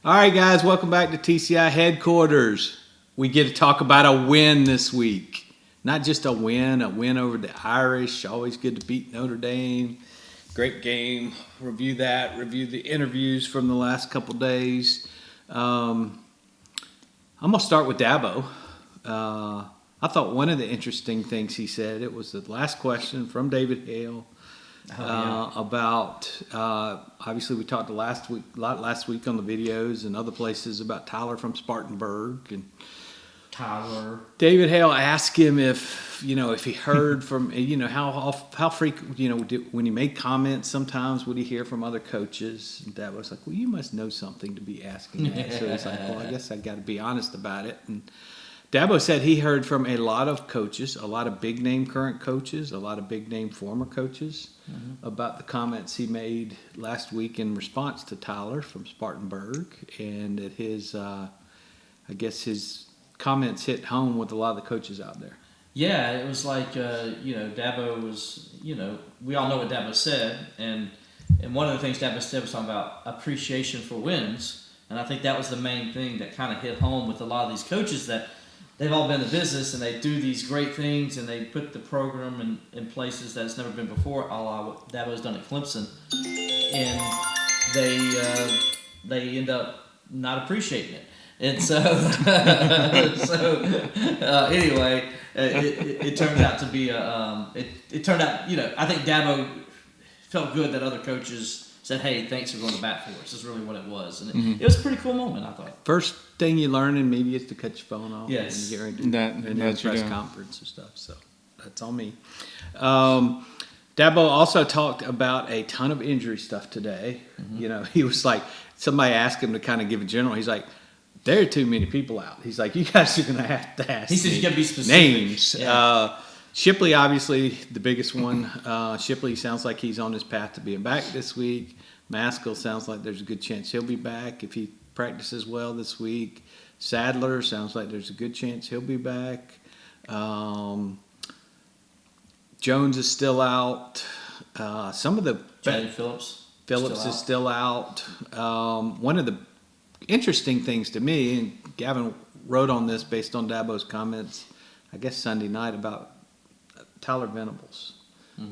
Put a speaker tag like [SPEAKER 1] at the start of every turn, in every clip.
[SPEAKER 1] All right, guys, welcome back to TCI headquarters. We get to talk about a win this week. Not just a win over the Irish. Always good to beat Notre Dame. Great game. Review the interviews from the last couple days. I'm going to start with Dabo. I thought one of the interesting things he said, it was the last question from David Hale. About obviously we talked last week on the videos and other places about Tyler from Spartanburg, and David Hale asked him if he heard from how frequent when he made comments, sometimes would he hear from other coaches, and Dad was like, well, you must know something to be asking that. So he's like, well, I guess I got to be honest about it. And Dabo said he heard from a lot of coaches, a lot of big-name current coaches, a lot of big-name former coaches about the comments he made last week in response to Tyler from Spartanburg, and that his comments hit home with a lot of the coaches out there.
[SPEAKER 2] Yeah, it was like, Dabo was, we all know what Dabo said, and one of the things Dabo said was talking about appreciation for wins, and I think that was the main thing that kind of hit home with a lot of these coaches, that they've all been in the business and they do these great things and they put the program in places that it's never been before, a la what Dabo's done at Clemson, and they end up not appreciating it. And so, anyway, it turned out to be it turned out, I think Dabo felt good that other coaches said, hey, thanks for going to bat for us. That's really what it was. And it was a pretty cool moment, I thought.
[SPEAKER 1] First thing you learn in media is to cut your phone off.
[SPEAKER 2] Yes.
[SPEAKER 1] And get ready to do a press conference and stuff. So that's on me. Dabo also talked about a ton of injury stuff today. He was like, somebody asked him to kind of give a general. He's like, there are too many people out. He's like, you guys are going to have to ask.
[SPEAKER 2] He said you got to be specific.
[SPEAKER 1] Names.
[SPEAKER 2] Yeah.
[SPEAKER 1] Shipley, obviously, the biggest one. Shipley sounds like he's on his path to being back this week. Maskell sounds like there's a good chance he'll be back if he practices well this week. Sadler sounds like there's a good chance he'll be back. Jones is still out. Some of the
[SPEAKER 2] Phillips
[SPEAKER 1] is still out. One of the interesting things to me, and Gavin wrote on this based on Dabo's comments, I guess Sunday night, about Tyler Venables.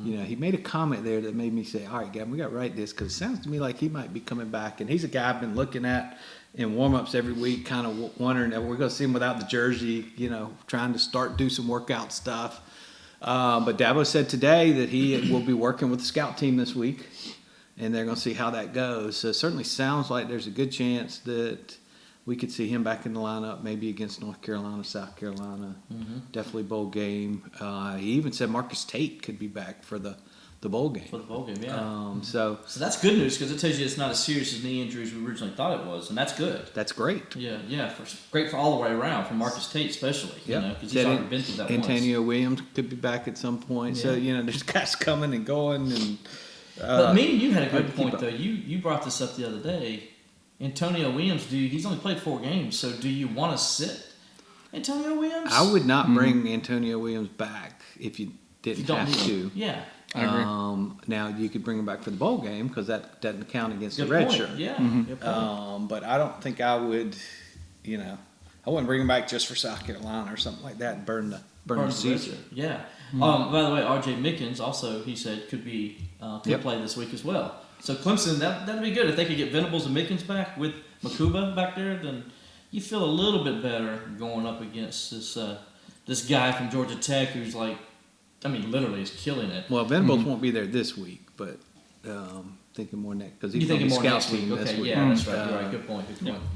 [SPEAKER 1] He made a comment there that made me say, all right, Gavin, we got to write this, because it sounds to me like he might be coming back. And he's a guy I've been looking at in warm-ups every week, kind of wondering if we're going to see him without the jersey, trying to do some workout stuff. But Dabo said today that he will be working with the scout team this week, and they're going to see how that goes. So it certainly sounds like there's a good chance that we could see him back in the lineup, maybe against North Carolina, South Carolina. Definitely bowl game. He even said Marcus Tate could be back for the bowl game.
[SPEAKER 2] For the bowl game, yeah.
[SPEAKER 1] So
[SPEAKER 2] that's good news, because it tells you it's not as serious as knee injuries we originally thought it was, and that's good.
[SPEAKER 1] That's great.
[SPEAKER 2] Yeah. Great for all the way around, for Marcus Tate especially. Because he's already been through that
[SPEAKER 1] Antonio Williams could be back at some point. Yeah. So, there's guys coming and going. And
[SPEAKER 2] but me and you had a good point, though. You brought this up the other day. Antonio Williams, he's only played 4 games, so do you want to sit Antonio Williams?
[SPEAKER 1] I would not bring Antonio Williams back if you didn't have to.
[SPEAKER 2] Yeah.
[SPEAKER 3] I agree.
[SPEAKER 1] Now, you could bring him back for the bowl game, because that doesn't count against the red shirt.
[SPEAKER 2] Yeah.
[SPEAKER 1] But I don't think I would, I wouldn't bring him back just for South Carolina or something like that and burn the season.
[SPEAKER 2] Yeah. By the way, R.J. Mickens also, he said, could play this week as well. So Clemson, that'd be good if they could get Venables and Mickens back with Makuba back there. Then you feel a little bit better going up against this guy from Georgia Tech who's literally is killing it.
[SPEAKER 1] Well, Venables won't be there this week, but thinking more next, because he's on the scout team this week.
[SPEAKER 2] Yeah, that's right. You're right. Good point.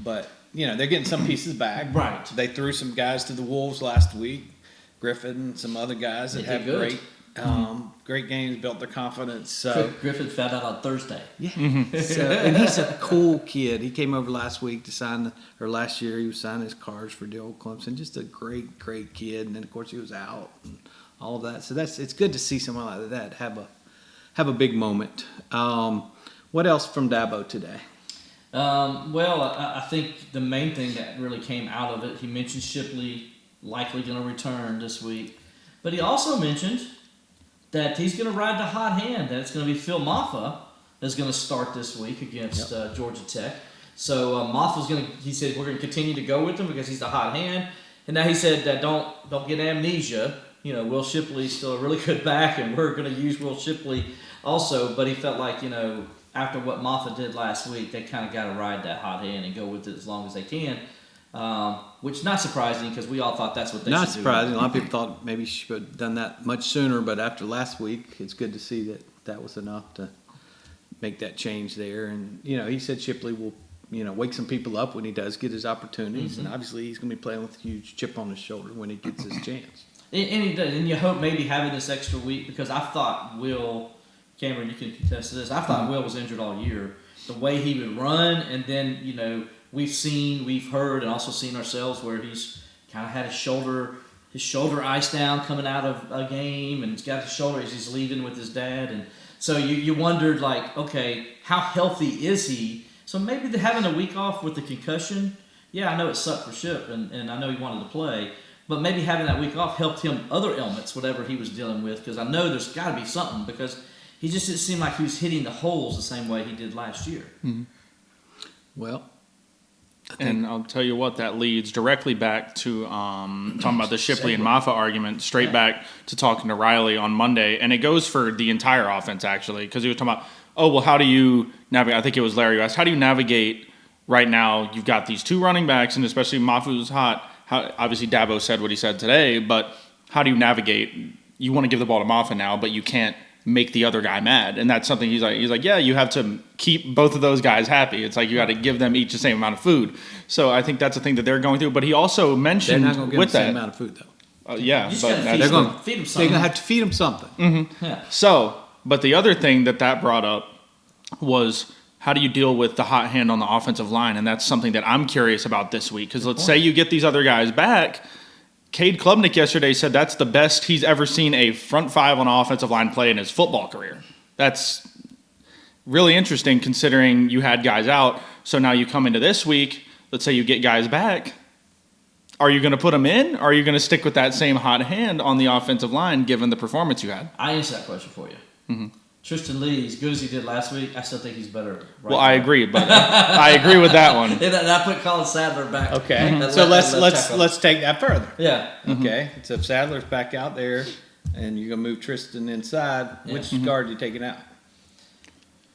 [SPEAKER 1] But they're getting some pieces back.
[SPEAKER 2] Right.
[SPEAKER 1] They threw some guys to the Wolves last week. Griffin and some other guys that have great games, built their confidence. So
[SPEAKER 2] Griffin found out on Thursday.
[SPEAKER 1] Yeah. And he's a cool kid. He came over last week last year he was signing his cars for the old Clemson. Just a great kid. And then of course he was out and all of that. So it's good to see someone like that have a big moment. What else from Dabo today?
[SPEAKER 2] I think the main thing that really came out of it, he mentioned Shipley likely going to return this week, but he also mentioned that he's going to ride the hot hand, that it's going to be Phil Maffa that's going to start this week against Georgia Tech. So Moff he said we're going to continue to go with him because he's the hot hand. And now he said don't get amnesia. You know, Will Shipley's still a really good back, and we're going to use Will Shipley also. But he felt like, you know, after what Moffa did last week, they kind of got to ride that hot hand and go with it as long as they can. Which is not surprising because we all thought that's what they should do.
[SPEAKER 1] Not surprising. A lot of people thought maybe she should have done that much sooner, but after last week, it's good to see that was enough to make that change there. And, you know, he said Shipley will, you know, wake some people up when he does get his opportunities. And obviously he's going to be playing with a huge chip on his shoulder when he gets his chance.
[SPEAKER 2] And he does. And you hope maybe having this extra week, because I thought Will, Cameron, you can contest this, I thought Will was injured all year. The way he would run, and then, you know, we've heard, and also seen ourselves where he's kind of had his shoulder ice down coming out of a game, and he's got his shoulder as he's leaving with his dad. And so you wondered, like, okay, how healthy is he? So maybe having a week off with the concussion, yeah, I know it sucked for Ship, and I know he wanted to play, but maybe having that week off helped him other ailments, whatever he was dealing with, because I know there's got to be something, because he just didn't seem like he was hitting the holes the same way he did last year.
[SPEAKER 1] Mm-hmm. Well,
[SPEAKER 3] and I'll tell you what, that leads directly back to talking about the Shipley and Moffa argument, straight back to talking to Riley on Monday. And it goes for the entire offense, actually, because he was talking about, oh, well, how do you navigate? I think it was Larry who asked, how do you navigate right now? You've got these two running backs, and especially Moffa who's hot. Obviously, Dabo said what he said today, but how do you navigate? You want to give the ball to Moffa now, but you can't make the other guy mad. And that's something he's like, yeah, you have to keep both of those guys happy. It's like you got to give them each the same amount of food. So I think that's a thing that they're going through. But he also mentioned
[SPEAKER 1] they're not going to give them the same amount of food, though.
[SPEAKER 3] Yeah, but
[SPEAKER 2] they're going to feed them something.
[SPEAKER 1] They're going to have to feed them something.
[SPEAKER 3] Mm-hmm.
[SPEAKER 2] Yeah.
[SPEAKER 3] So, but the other thing that brought up was, how do you deal with the hot hand on the offensive line? And that's something that I'm curious about this week. Because let's say you get these other guys back. Cade Klubnik yesterday said that's the best he's ever seen a front five on an offensive line play in his football career. That's really interesting considering you had guys out. So now you come into this week, let's say you get guys back. Are you going to put them in? Or are you going to stick with that same hot hand on the offensive line given the performance you had?
[SPEAKER 2] I answer that question for you.
[SPEAKER 3] Mm-hmm.
[SPEAKER 2] Tristan Lee, as good as he did last week, I still think he's better. Right
[SPEAKER 3] I agree, but I agree with that one.
[SPEAKER 2] And I put Colin Sadler back.
[SPEAKER 1] Okay, mm-hmm. So let's take that further.
[SPEAKER 2] Yeah.
[SPEAKER 1] Mm-hmm. Okay, so if Sadler's back out there, and you're gonna move Tristan inside, which guard are you taking out?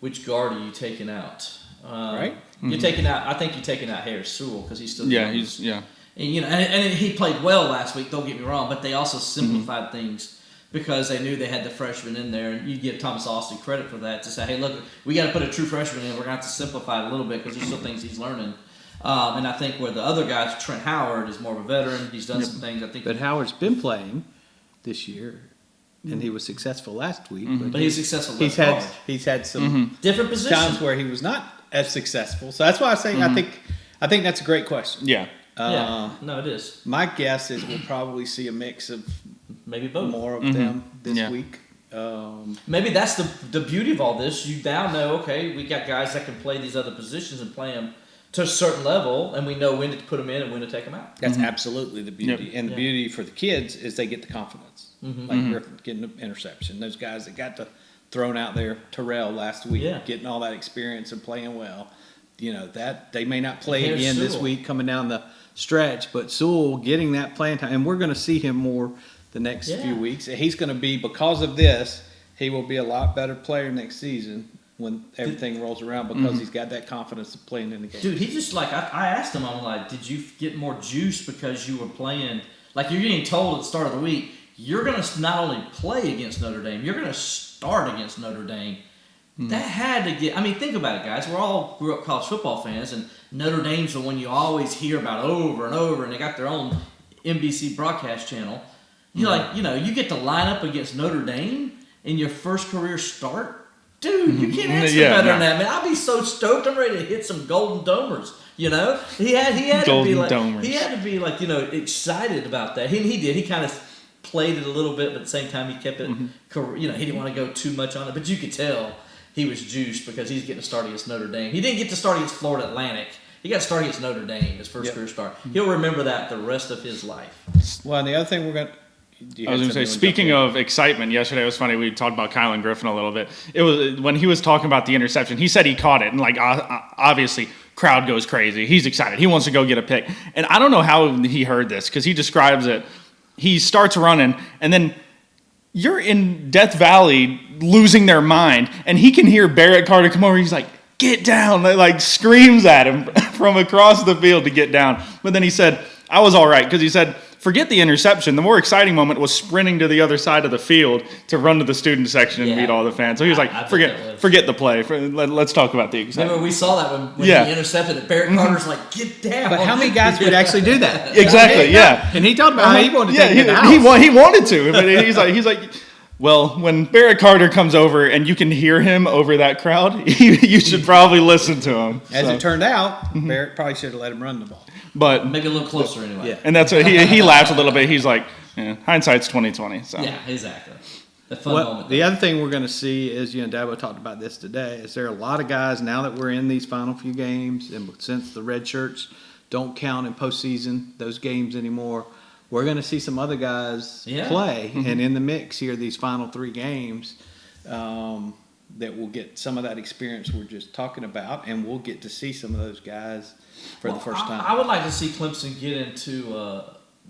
[SPEAKER 2] Which guard are you taking out?
[SPEAKER 1] Right.
[SPEAKER 2] You're taking out. I think you're taking out Harris Sewell because he's still.
[SPEAKER 3] Yeah,
[SPEAKER 2] young.
[SPEAKER 3] And
[SPEAKER 2] you know, and he played well last week. Don't get me wrong, but they also simplified things. Because they knew they had the freshman in there, and you give Thomas Austin credit for that to say, hey, look, we got to put a true freshman in. We're going to have to simplify it a little bit because there's still things he's learning. And I think where the other guy, Trent Howard, is more of a veteran. He's done some things. I think.
[SPEAKER 1] But Howard's been playing this year, and he was successful last week.
[SPEAKER 2] But he's successful.
[SPEAKER 1] He's had some
[SPEAKER 2] different positions
[SPEAKER 1] times where he was not as successful. So that's why I say I think that's a great question.
[SPEAKER 3] Yeah.
[SPEAKER 2] No, it is.
[SPEAKER 1] My guess is we'll probably see a mix of
[SPEAKER 2] maybe both
[SPEAKER 1] more of them this week.
[SPEAKER 2] Maybe that's the beauty of all this. You now know, okay, we got guys that can play these other positions and play them to a certain level, and we know when to put them in and when to take them out.
[SPEAKER 1] That's absolutely the beauty. And the beauty for the kids is they get the confidence. Like Griffin getting an interception. Those guys that got thrown out there, Terrell last week, getting all that experience and playing well. You know, that they may not play again this week coming down the stretch, but Sewell getting that playing time, and we're going to see him more the next few weeks. He's going to be, because of this, he will be a lot better player next season when everything rolls around because he's got that confidence of playing in the game.
[SPEAKER 2] Dude, he just like, I asked him, I'm like, did you get more juice because you were playing? Like, you're getting told at the start of the week, you're going to not only play against Notre Dame, you're going to start against Notre Dame. That had to get, I mean, think about it, guys. We're all grew up college football fans, and Notre Dame's the one you always hear about over and over, and they got their own NBC broadcast channel. You're like, you know, you get to line up against Notre Dame in your first career start. Dude, you can't ask better than that, man. I'll be so stoked. I'm ready to hit some golden domers. You know, he had to be like, he had to be like, you know, excited about that. He did. He kind of played it a little bit, but at the same time, he kept it. You know, he didn't want to go too much on it, but you could tell he was juiced because he's getting to start against Notre Dame. He didn't get to start against Florida Atlantic. He got to start against Notre Dame, his first career start. He'll remember that the rest of his life.
[SPEAKER 1] Well, and the other thing we're going to.
[SPEAKER 3] I was going to say, speaking of excitement, yesterday it was funny. We talked about Kylan Griffin a little bit. It was when he was talking about the interception. He said he caught it, and like obviously Crowd goes crazy. He's excited. He wants to go get a pick. And I don't know how he heard this because he describes it. He starts running, and then you're in Death Valley losing their mind, and he can hear Barrett Carter come over. He's like, get down. Like screams at him from across the field to get down. But then he said, I was all right because he said, forget the interception. The more exciting moment was sprinting to the other side of the field to run to the student section and meet all the fans. So he was like, forget the play. Let's talk about the excitement.
[SPEAKER 2] Remember, we saw that when he intercepted it. Barrett Carter's like, get down.
[SPEAKER 1] But how many guys would actually do that?
[SPEAKER 3] Exactly, yeah.
[SPEAKER 1] And he talked about how he wanted to take it in the house.
[SPEAKER 3] He wanted to. But he's like, well, when Barrett Carter comes over and you can hear him over that crowd, you should probably listen to him.
[SPEAKER 1] As it turned out, Barrett probably should have let him run the ball.
[SPEAKER 3] But
[SPEAKER 2] maybe a little closer anyway.
[SPEAKER 1] Yeah.
[SPEAKER 3] And that's what he laughed a little bit. He's like, hindsight's 20/20. So
[SPEAKER 2] yeah, exactly. A fun moment.
[SPEAKER 1] The other thing we're going to see is, Dabo talked about this today, is there are a lot of guys now that we're in these final few games, and since the red shirts don't count in postseason, those games anymore, we're going to see some other guys play and in the mix here these final 3 games that will get some of that experience we're just talking about, and we'll get to see some of those guys for the first time.
[SPEAKER 2] I would like to see Clemson get into,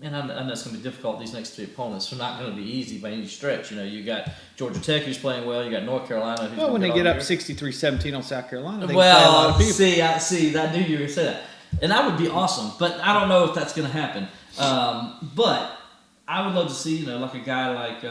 [SPEAKER 2] and I know it's going to be difficult, these next 3 opponents. They're not going to be easy by any stretch. You got Georgia Tech who's playing well. You got North Carolina who's
[SPEAKER 1] when they get up 63-17 on South Carolina, they can play a lot of people.
[SPEAKER 2] I knew you were going to say that. And that would be awesome, but I don't know if that's going to happen. But I would love to see, like a guy like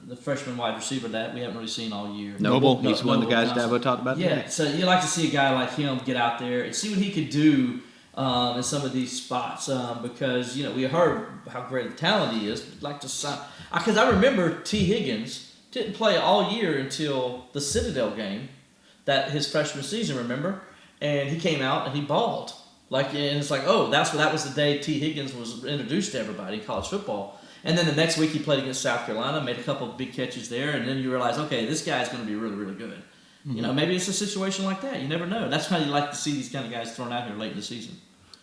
[SPEAKER 2] the freshman wide receiver that we haven't really seen all year.
[SPEAKER 1] Noble. He's one of the guys Dabo talked about today.
[SPEAKER 2] Yeah, so you like to see a guy like him get out there and see what he could do in some of these spots because, we heard how great the talent he is. Like to because I remember T. Higgins didn't play all year until the Citadel game, that his freshman season, remember? And he came out and he balled. And it's like, that was the day T. Higgins was introduced to everybody in college football. And then the next week he played against South Carolina, made a couple of big catches there, and then you realize, okay, this guy's going to be really, really good. Mm-hmm. Maybe it's a situation like that. You never know. That's why you like to see these kind of guys thrown out here late in the season.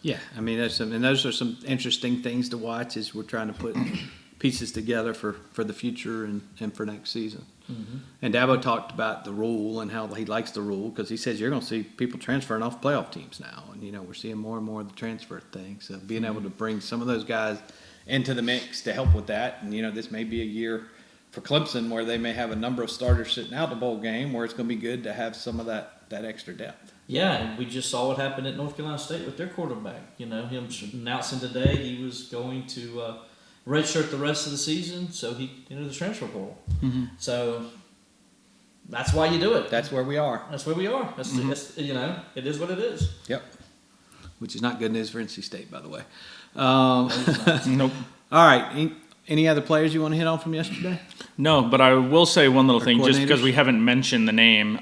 [SPEAKER 1] Yeah, I mean, those are some interesting things to watch as we're trying to put pieces together for the future and for next season. Mm-hmm. And Dabo talked about the rule and how he likes the rule because he says you're going to see people transferring off playoff teams now. And, we're seeing more and more of the transfer thing. So being able to bring some of those guys into the mix to help with that. And, this may be a year for Clemson where they may have a number of starters sitting out the bowl game where it's going to be good to have some of that extra depth.
[SPEAKER 2] Yeah, and we just saw what happened at North Carolina State with their quarterback. Him announcing today he was going to redshirt the rest of the season, so he entered the transfer portal. Mm-hmm. So that's why you do it.
[SPEAKER 1] That's where we are.
[SPEAKER 2] That's where we are. That's it is what it is.
[SPEAKER 1] Yep. Which is not good news for NC State, by the way.
[SPEAKER 3] Nope.
[SPEAKER 1] All right. Any other players you want to hit on from yesterday?
[SPEAKER 3] No, but I will say one little thing, just because we haven't mentioned the name.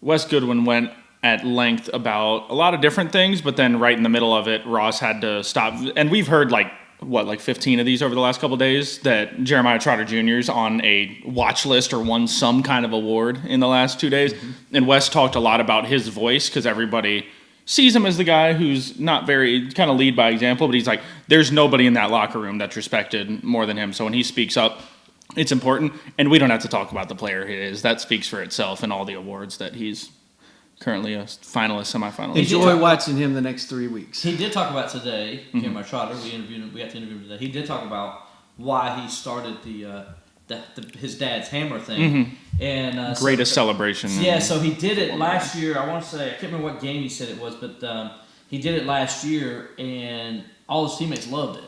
[SPEAKER 3] Wes Goodwin went at length about a lot of different things, but then right in the middle of it, Ross had to stop. And we've heard like 15 of these over the last couple of days that Jeremiah Trotter Jr. is on a watch list or won some kind of award in the last 2 days. Mm-hmm. And Wes talked a lot about his voice because everybody sees him as the guy who's not very kind of lead by example, but he's like, there's nobody in that locker room that's respected more than him. So when he speaks up, it's important. And we don't have to talk about the player he is. That speaks for itself and all the awards that he's currently a finalist, semifinalist.
[SPEAKER 1] Enjoy watching him the next 3 weeks.
[SPEAKER 2] He did talk about today, Jeremiah Trotter, we got to interview him today. He did talk about why he started his dad's hammer thing. Mm-hmm. And
[SPEAKER 3] greatest celebration.
[SPEAKER 2] Yeah, so he did it last year. I want to say, I can't remember what game he said it was, but he did it last year, and all his teammates loved it.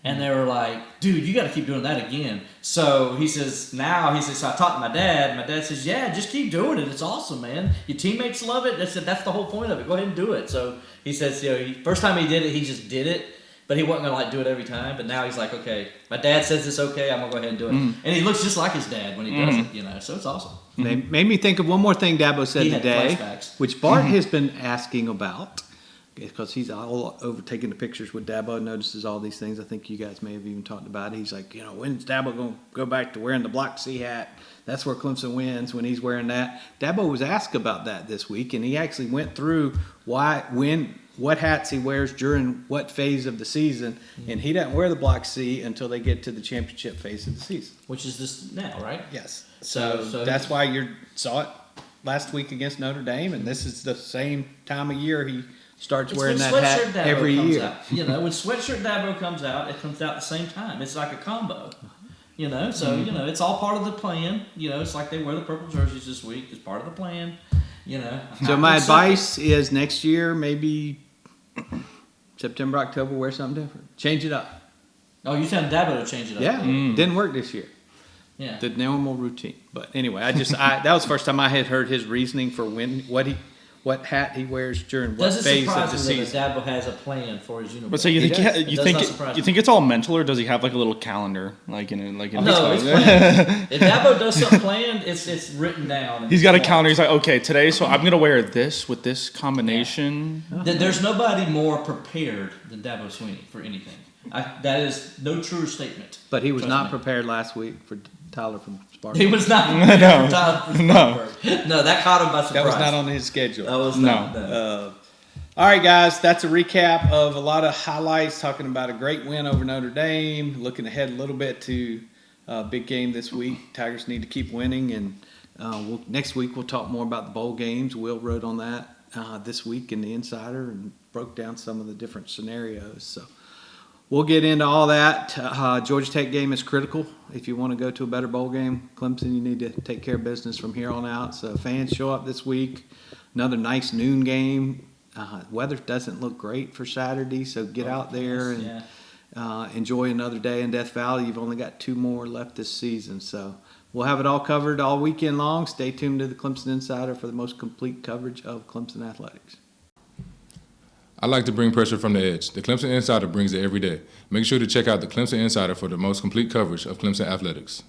[SPEAKER 2] And they were like, dude, you got to keep doing that again. So he says, so I talked to my dad. My dad says, yeah, just keep doing it. It's awesome, man. Your teammates love it. That's the whole point of it. Go ahead and do it. So he says, first time he did it, he just did it. But he wasn't going to do it every time. But now he's like, okay, my dad says it's okay. I'm going to go ahead and do it. Mm-hmm. And he looks just like his dad when he does it, So it's awesome.
[SPEAKER 1] Mm-hmm. Made me think of one more thing Dabo said today, which Bart has been asking about. Because he's all over taking the pictures with Dabo, notices all these things. I think you guys may have even talked about it. He's like, when's Dabo going to go back to wearing the block C hat? That's where Clemson wins, when he's wearing that. Dabo was asked about that this week, and he actually went through what hats he wears during what phase of the season, and he doesn't wear the block C until they get to the championship phase of the season.
[SPEAKER 2] Which is this now, right?
[SPEAKER 1] Yes. So that's why you saw it last week against Notre Dame, and this is the same time of year he starts
[SPEAKER 2] It's
[SPEAKER 1] wearing
[SPEAKER 2] when
[SPEAKER 1] that
[SPEAKER 2] Sweatshirt
[SPEAKER 1] hat
[SPEAKER 2] Dabo
[SPEAKER 1] every
[SPEAKER 2] comes
[SPEAKER 1] year.
[SPEAKER 2] out. You know, when Sweatshirt Dabo comes out, it comes out at the same time. It's like a combo. You know, so you know, it's all part of the plan. You know, it's like they wear the purple jerseys this week. It's part of the plan. You know.
[SPEAKER 1] So my advice is next year, maybe September, October, wear something different. Change it up.
[SPEAKER 2] Oh, you're telling Dabo to change it up?
[SPEAKER 1] Yeah, didn't work this year.
[SPEAKER 2] Yeah.
[SPEAKER 1] The normal routine. But anyway, that was the first time I had heard his reasoning for what hat he wears during what
[SPEAKER 2] Does it
[SPEAKER 1] phase of the
[SPEAKER 2] surprise you
[SPEAKER 1] season.
[SPEAKER 2] that Dabo has a plan for his uniform?
[SPEAKER 3] But so you
[SPEAKER 1] He
[SPEAKER 3] think
[SPEAKER 1] does.
[SPEAKER 2] It
[SPEAKER 3] you
[SPEAKER 2] does
[SPEAKER 3] think
[SPEAKER 2] not surprise
[SPEAKER 3] you
[SPEAKER 2] me.
[SPEAKER 3] think it's all mental, or does he have like a little calendar, like in
[SPEAKER 2] No, it's planned. If Dabo does something planned, it's written down. and
[SPEAKER 3] He's got a
[SPEAKER 2] it's
[SPEAKER 3] calendar. He's like, okay, today, so I'm gonna wear this with this combination.
[SPEAKER 2] There's nobody more prepared than Dabo Sweeney for anything. That is no truer statement.
[SPEAKER 1] But he was
[SPEAKER 2] Trust
[SPEAKER 1] not
[SPEAKER 2] me.
[SPEAKER 1] prepared last week for Tyler from
[SPEAKER 2] He
[SPEAKER 1] Spartanburg.
[SPEAKER 2] was not
[SPEAKER 3] No.
[SPEAKER 2] prepared for Tyler from
[SPEAKER 3] No.
[SPEAKER 2] Spartanburg. No, that caught him by surprise.
[SPEAKER 1] That was not on his schedule.
[SPEAKER 2] That was
[SPEAKER 3] No.
[SPEAKER 2] not. No.
[SPEAKER 1] All right, guys, that's a recap of a lot of highlights, talking about a great win over Notre Dame, looking ahead a little bit to a big game this week. Tigers need to keep winning, and next week we'll talk more about the bowl games. Will wrote on that this week in the Insider and broke down some of the different scenarios. So we'll get into all that. Georgia Tech game is critical. If you want to go to a better bowl game, Clemson, you need to take care of business from here on out. So fans, show up this week. Another nice noon game. Weather doesn't look great for Saturday, so get out there and enjoy another day in Death Valley. You've only got 2 more left this season, so we'll have it all covered all weekend long. Stay tuned to the Clemson Insider for the most complete coverage of Clemson athletics.
[SPEAKER 4] I like to bring pressure from the edge. The Clemson Insider brings it every day. Make sure to check out the Clemson Insider for the most complete coverage of Clemson athletics.